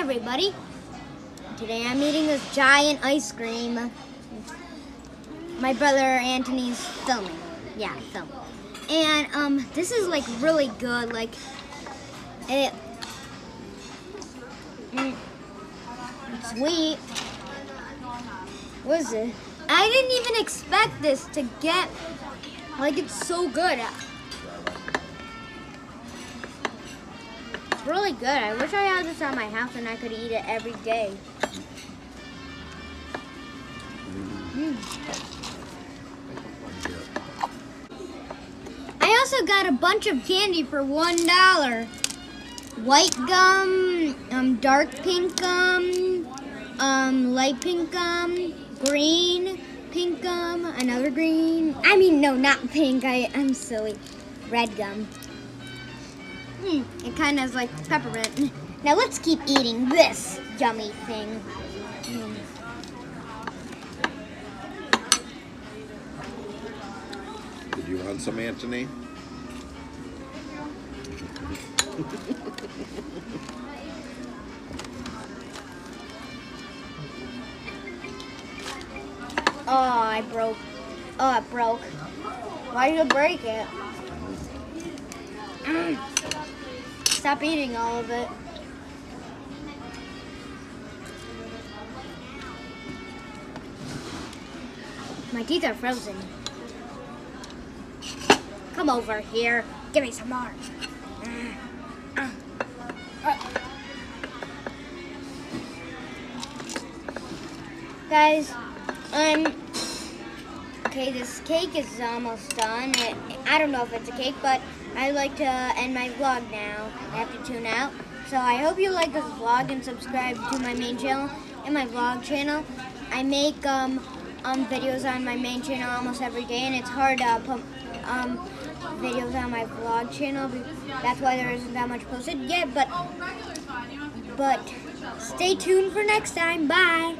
everybody. Today I'm eating this giant ice cream. My brother Anthony's filming. Yeah, filming. And this is like really good. Like it's sweet. What is it? I didn't even expect this to get, like, it's so good. It's really good. I wish I had this at my house and I could eat it every day. I also got a bunch of candy for $1. White gum, dark pink gum, light pink gum, green, pink gum, another green. I mean, no, not pink. I'm silly. Red gum. It kind of is like peppermint. Now let's keep eating this yummy thing. Did you want some, Anthony? Oh, it broke. Why did you break it? Stop eating all of it. My teeth are frozen. Come over here. Give me some more. Guys, okay, this cake is almost done. I don't know if it's a cake, but I'd like to end my vlog now. I have to tune out. So I hope you like this vlog and subscribe to my main channel and my vlog channel. I make videos on my main channel almost every day, and it's hard to put videos on my vlog channel. That's why there isn't that much posted yet, but stay tuned for next time. Bye!